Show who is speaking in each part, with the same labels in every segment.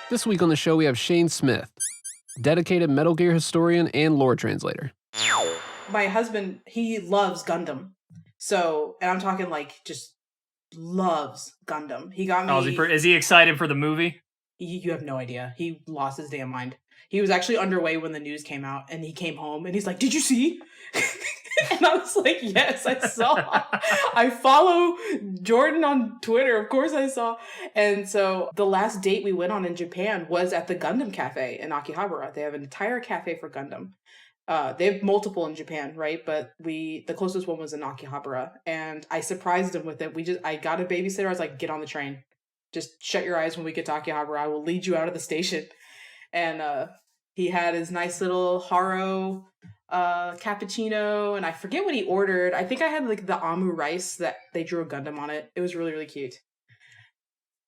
Speaker 1: This week on the show, we have Shaine Smith, dedicated Metal Gear historian and lore translator.
Speaker 2: My husband, he loves Gundam. So, and I'm talking like just loves Gundam. He got me...
Speaker 3: is he excited for the movie?
Speaker 2: You have no idea. He lost his damn mind. He was actually underway when the news came out, and he came home, and he's like, "Did you see?" And I was like, "Yes, I saw." I follow Jordan on Twitter. Of course I saw. And so the last date we went on in Japan was at the Gundam Cafe in Akihabara. They have an entire cafe for Gundam. They have multiple in Japan, right? But the closest one was in Akihabara, and I surprised him with it. I got a babysitter. I was like, "Get on the train. Just shut your eyes when we get to Akihabara. I will lead you out of the station." And he had his nice little Haro cappuccino, and I forget what he ordered. I think I had like the Amu rice that they drew a Gundam on it. It was really, really cute.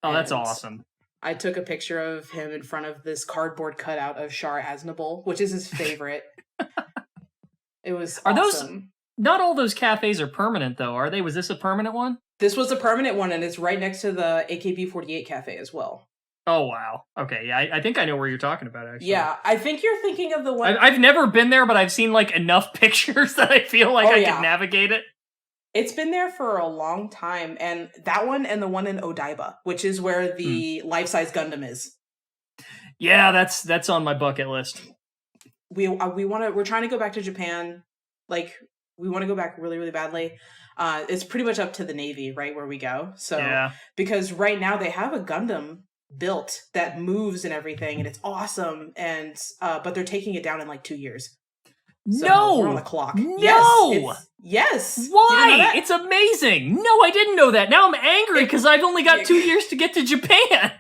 Speaker 3: Oh, that's awesome.
Speaker 2: I took a picture of him in front of this cardboard cutout of Char Aznavour, which is his favorite. It was awesome.
Speaker 3: Not all those cafes are permanent, though, are they? Was this a permanent one?
Speaker 2: This was a permanent one, and it's right next to the AKB48 cafe as well.
Speaker 3: Oh, wow. Okay, yeah, I think I know where you're talking about, actually.
Speaker 2: Yeah, I think you're thinking of the one...
Speaker 3: I've never been there, but I've seen, like, enough pictures that I feel like I can navigate it.
Speaker 2: It's been there for a long time, and that one and the one in Odaiba, which is where the life-size Gundam is.
Speaker 3: Yeah, that's on my bucket list.
Speaker 2: We're trying to go back to Japan. Like, we want to go back really, really badly. It's pretty much up to the Navy, right, where we go. So, yeah. Because right now they have a Gundam built that moves and everything, and it's awesome. And but they're taking it down in like 2 years. So
Speaker 3: no,
Speaker 2: we're on the clock.
Speaker 3: No,
Speaker 2: yes.
Speaker 3: Why? It's amazing. No, I didn't know that. Now I'm angry because I've only got 2 years to get to Japan.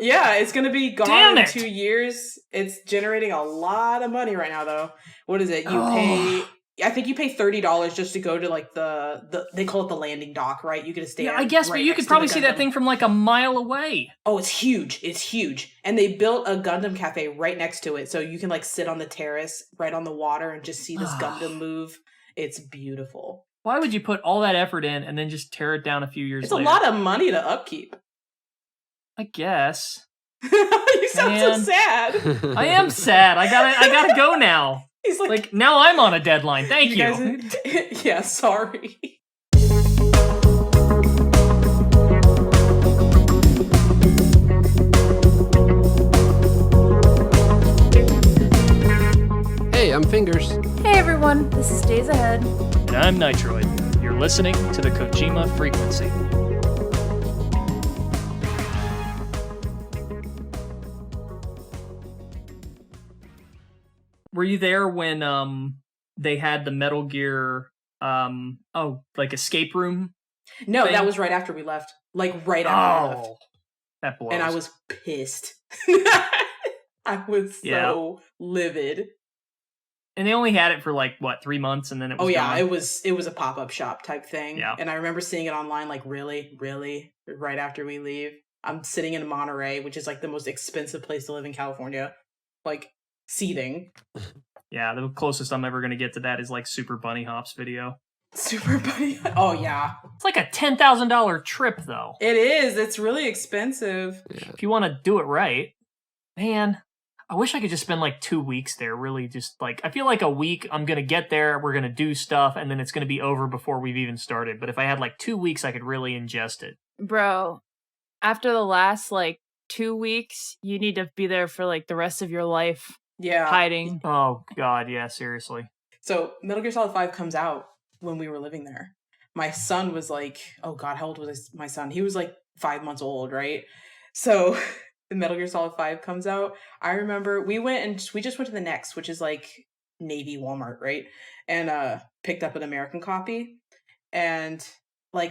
Speaker 2: Yeah, it's gonna be gone in 2 years. It's generating a lot of money right now, though. What is it? I think you pay $30 just to go to like the they call it the landing dock, right? You get to stay.
Speaker 3: Yeah, I guess, but you could probably see that thing from like a mile away.
Speaker 2: Oh, it's huge! It's huge, and they built a Gundam cafe right next to it, so you can like sit on the terrace right on the water and just see this Gundam move. It's beautiful.
Speaker 3: Why would you put all that effort in and then just tear it down a few years later?
Speaker 2: It's a lot of money to upkeep.
Speaker 3: I guess.
Speaker 2: You sound so sad.
Speaker 3: I am sad. I gotta go now.
Speaker 2: He's like,
Speaker 3: now I'm on a deadline. Thank you.
Speaker 2: Yeah, sorry.
Speaker 1: Hey, I'm Fingers.
Speaker 4: Hey everyone, this is Days Ahead.
Speaker 3: And I'm Nitroid. You're listening to the Kojima Frequency. Were you there when they had the Metal Gear escape room?
Speaker 2: No,
Speaker 3: thing?
Speaker 2: That was right after we left. Like right after we left.
Speaker 3: That blows.
Speaker 2: And I was pissed. I was so livid.
Speaker 3: And they only had it for 3 months, and then it was gone?
Speaker 2: it was a pop-up shop type thing.
Speaker 3: Yeah.
Speaker 2: And I remember seeing it online really right after we leave. I'm sitting in Monterey, which is like the most expensive place to live in California. Like seething.
Speaker 3: Yeah, the closest I'm ever going to get to that is like Super Bunny Hop's video.
Speaker 2: Super Bunny? Oh, yeah.
Speaker 3: It's like a $10,000 trip, though.
Speaker 2: It is. It's really expensive.
Speaker 3: Yeah. If you want to do it right. Man, I wish I could just spend 2 weeks there, really just I feel like a week, I'm going to get there, we're going to do stuff, and then it's going to be over before we've even started. But if I had 2 weeks, I could really ingest it.
Speaker 4: Bro, after the last 2 weeks, you need to be there for the rest of your life.
Speaker 2: Yeah.
Speaker 4: Hiding.
Speaker 3: Oh, God, yeah, seriously.
Speaker 2: So, Metal Gear Solid 5 comes out when we were living there. My son was oh God, how old was my son? He was 5 months old, right? So, the Metal Gear Solid 5 comes out. I remember we just went to the Next, which is Navy Walmart, right? And picked up an American copy. And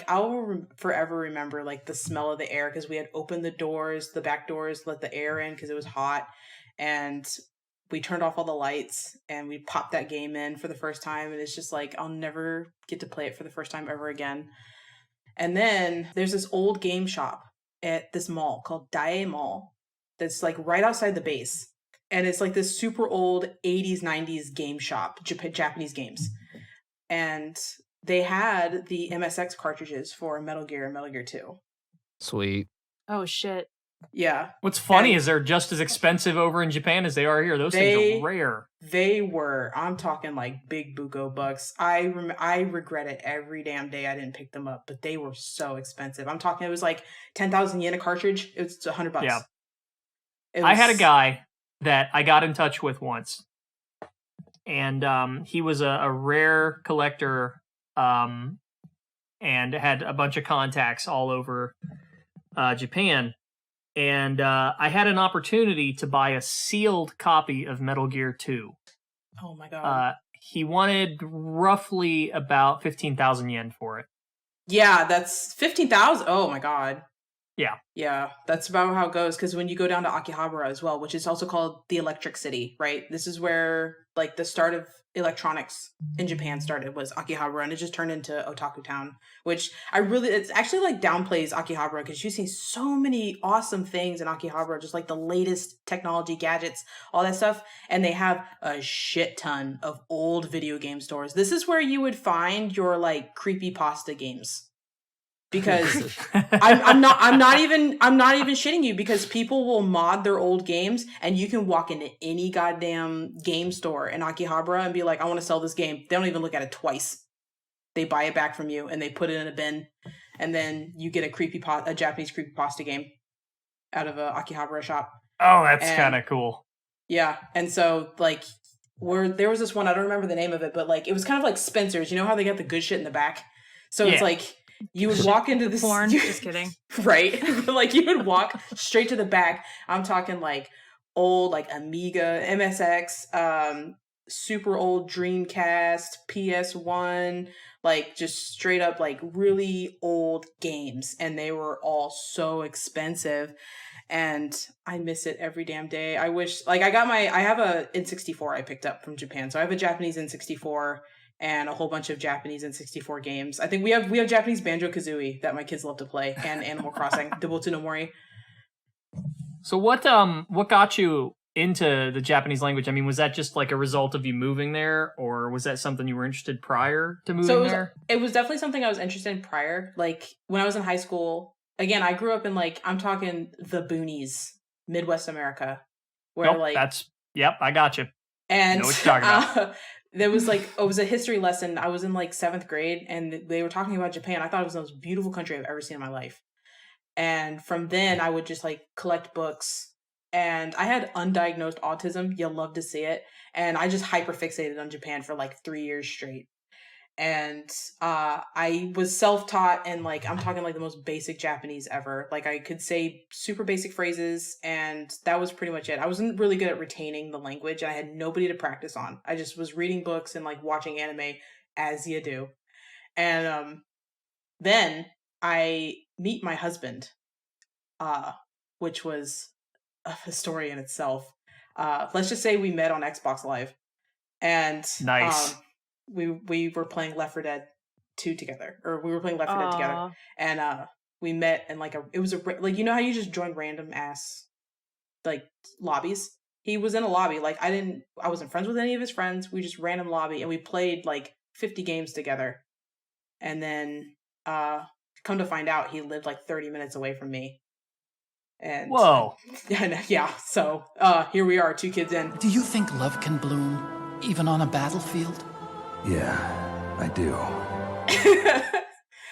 Speaker 2: I'll forever remember the smell of the air because we had opened the back doors, let the air in because it was hot. And we turned off all the lights and we popped that game in for the first time. And it's just I'll never get to play it for the first time ever again. And then there's this old game shop at this mall called Dae Mall that's right outside the base. And it's this super old 80s, 90s game shop, Japanese games. And they had the MSX cartridges for Metal Gear and Metal Gear 2.
Speaker 1: Sweet.
Speaker 4: Oh, shit.
Speaker 2: Yeah.
Speaker 3: What's funny
Speaker 2: And
Speaker 3: is they're just as expensive over in Japan as they are here. Those things are rare.
Speaker 2: They were. I'm talking like big buko bucks. I regret it every damn day I didn't pick them up, but they were so expensive. I'm talking. It was like 10,000 yen a cartridge. It was $100.
Speaker 3: Yeah.
Speaker 2: It
Speaker 3: I had a
Speaker 2: was-
Speaker 3: guy that I got in touch with once, and he was a rare collector, and had a bunch of contacts all over Japan. And I had an opportunity to buy a sealed copy of Metal Gear 2.
Speaker 2: Oh my god.
Speaker 3: He wanted roughly about 15,000 yen for it.
Speaker 2: Yeah, that's 15,000. Oh my god.
Speaker 3: Yeah.
Speaker 2: Yeah, that's about how it goes. Because when you go down to Akihabara as well, which is also called the Electric City, right? This is where like the start of electronics in Japan started, was Akihabara, and it just turned into Otaku Town. Which it's actually like downplays Akihabara, because you see so many awesome things in Akihabara, just like the latest technology, gadgets, all that stuff, and they have a shit ton of old video game stores. This is where you would find your like creepypasta games. Because I'm not even shitting you, because people will mod their old games, and you can walk into any goddamn game store in Akihabara and be like, I want to sell this game. They don't even look at it twice. They buy it back from you and they put it in a bin, and then you get a Japanese creepypasta game out of a Akihabara shop.
Speaker 3: Oh, that's kind of cool.
Speaker 2: Yeah, and so like there was this one, I don't remember the name of it, but like it was kind of like Spencer's. You know how they got the good shit in the back? So it's like you would walk into this
Speaker 4: porn. Just kidding.
Speaker 2: Right? Like you would walk straight to the back. I'm talking like old like Amiga, MSX, super old Dreamcast, PS1, like just straight up like really old games, and they were all so expensive. And I miss it every damn day. I wish, like, I have a N64 I picked up from Japan. So I have a Japanese N64 and a whole bunch of Japanese N64 games. I think we have Japanese Banjo-Kazooie that my kids love to play, and Animal Crossing, Debutsu no Mori.
Speaker 3: So what got you into the Japanese language? I mean, was that just like a result of you moving there, or was that something you were interested prior to moving there?
Speaker 2: It was definitely something I was interested in prior. Like when I was in high school, again, I grew up in like, I'm talking the boonies, Midwest America, where
Speaker 3: I got you.
Speaker 2: And
Speaker 3: know what you're talking about.
Speaker 2: There was like, it was a history lesson. I was in like 7th grade, and they were talking about Japan. I thought it was the most beautiful country I've ever seen in my life. And from then I would just like collect books, and I had undiagnosed autism. You'll love to see it. And I just hyper fixated on Japan for like 3 years straight. And I was self-taught, and like I'm talking like the most basic Japanese ever. Like I could say super basic phrases, and that was pretty much it. I wasn't really good at retaining the language, and I had nobody to practice on. I just was reading books and like watching anime, as you do. And then I meet my husband, which was a story in itself. Let's just say we met on Xbox Live, and
Speaker 3: nice.
Speaker 2: We were playing Left 4 Dead 2 together, or we were playing Left 4 Dead together, and we met in like it was like, you know how you just join random ass like lobbies? He was in a lobby, like I wasn't friends with any of his friends. We just random lobby, and we played like 50 games together, and then come to find out he lived like 30 minutes away from me. And
Speaker 3: whoa.
Speaker 2: Yeah, so here we are, 2 kids in.
Speaker 5: Do you think love can bloom even on a battlefield?
Speaker 6: Yeah, I do.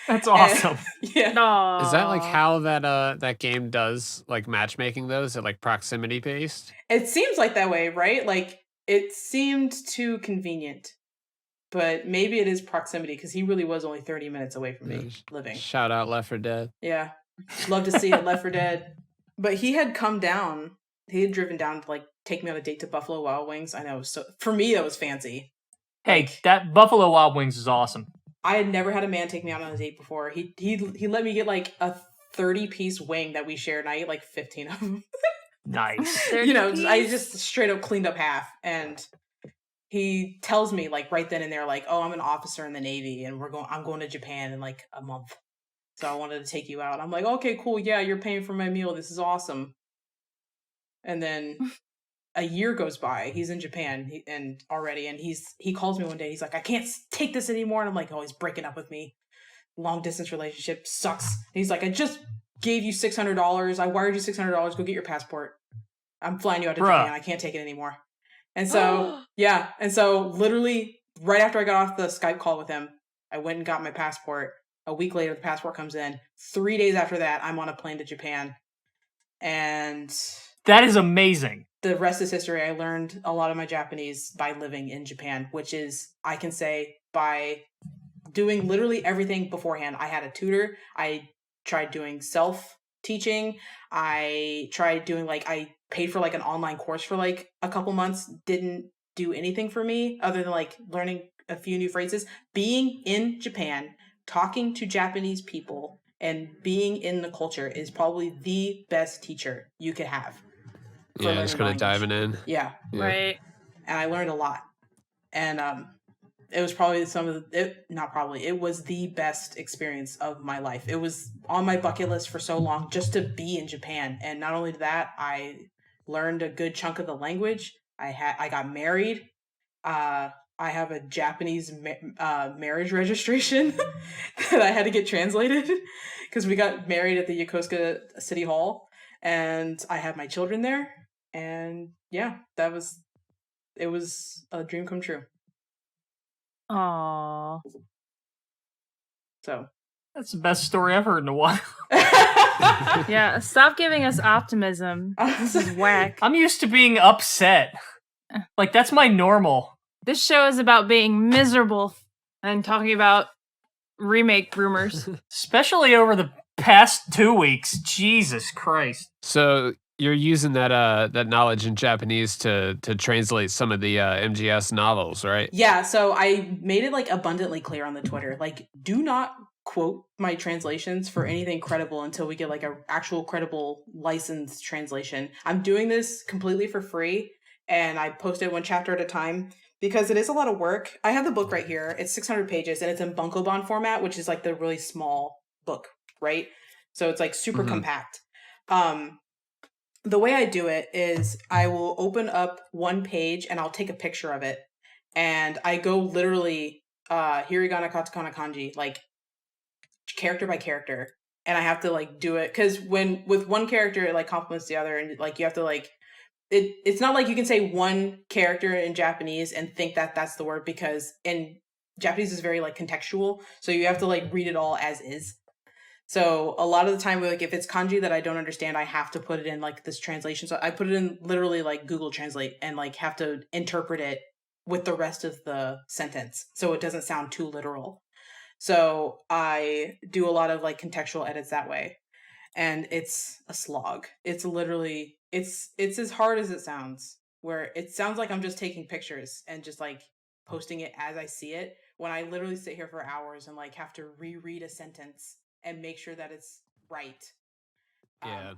Speaker 3: That's awesome.
Speaker 2: Yeah.
Speaker 4: No.
Speaker 1: Is that like how that game does like matchmaking though? Is it like proximity based?
Speaker 2: It seems like that way, right? Like it seemed too convenient. But maybe it is proximity, because he really was only 30 minutes away from me living.
Speaker 1: Shout out Left 4 Dead.
Speaker 2: Yeah. Love to see it, Left 4 Dead. But he had come down. He had driven down to like take me on a date to Buffalo Wild Wings. I know. So for me, that was fancy.
Speaker 3: Hey,
Speaker 2: Like,
Speaker 3: that Buffalo Wild Wings is awesome.
Speaker 2: I had never had a man take me out on a date before. He let me get like a 30-piece wing that we shared, and I ate like 15 of them.
Speaker 3: Nice.
Speaker 2: You know, I just straight up cleaned up half. And he tells me like right then and there, like, oh, I'm an officer in the Navy, and I'm going to Japan in like a month. So I wanted to take you out. I'm like, okay, cool. Yeah, you're paying for my meal. This is awesome. And then a year goes by. He's in Japan and he calls me one day. He's like, I can't take this anymore. And I'm like, oh, he's breaking up with me. Long distance relationship sucks. And he's like, I just gave you $600. I wired you $600. Go get your passport. I'm flying you out to
Speaker 3: Bruh.
Speaker 2: Japan. I can't take it anymore. And so, yeah. And so literally right after I got off the Skype call with him, I went and got my passport. A week later, the passport comes in. 3 days after that, I'm on a plane to Japan. And
Speaker 3: That is amazing.
Speaker 2: the rest is history. I learned a lot of my Japanese by living in Japan, which is, I can say, by doing literally everything beforehand. I had a tutor. I tried doing self-teaching. I tried doing, I paid for, an online course for, a couple months. Didn't do anything for me other than, learning a few new phrases. Being in Japan, talking to Japanese people, and being in the culture is probably the best teacher you could have.
Speaker 1: Yeah, just kind of diving in.
Speaker 2: Yeah.
Speaker 4: Right.
Speaker 2: And I learned a lot. And it was probably it was the best experience of my life. It was on my bucket list for so long just to be in Japan. And not only that, I learned a good chunk of the language. I got married. I have a Japanese marriage registration that I had to get translated because we got married at the Yokosuka City Hall, and I have my children there. And yeah, it was a dream come true.
Speaker 4: Aww.
Speaker 2: So
Speaker 3: That's the best story I've heard in a while.
Speaker 4: Yeah, stop giving us optimism. This is whack.
Speaker 3: I'm used to being upset. That's my normal.
Speaker 4: This show is about being miserable and talking about remake rumors.
Speaker 3: Especially over the past 2 weeks. Jesus Christ.
Speaker 1: So you're using that knowledge in Japanese to translate some of the MGS novels, right?
Speaker 2: Yeah, so I made it abundantly clear on the Twitter. Do not quote my translations for anything credible until we get a actual credible licensed translation. I'm doing this completely for free, and I post it one chapter at a time because it is a lot of work. I have the book right here. It's 600 pages, and it's in bunkoban format, which is the really small book, right? So it's super compact. The way I do it is I will open up one page and I'll take a picture of it, and I go literally hiragana, katakana, kanji, character by character, and I have to do it because when with one character it complements the other, and you have to it's not you can say one character in Japanese and think that that's the word, because in Japanese is very contextual, so you have to read it all as is. So a lot of the time, if it's kanji that I don't understand, I have to put it in this translation. So I put it in literally Google Translate and have to interpret it with the rest of the sentence so it doesn't sound too literal. So I do a lot of contextual edits that way, and it's a slog. It's literally it's as hard as it sounds, where it sounds like I'm just taking pictures and just posting it as I see it, when I literally sit here for hours and have to reread a sentence and make sure that it's right.
Speaker 1: Yeah.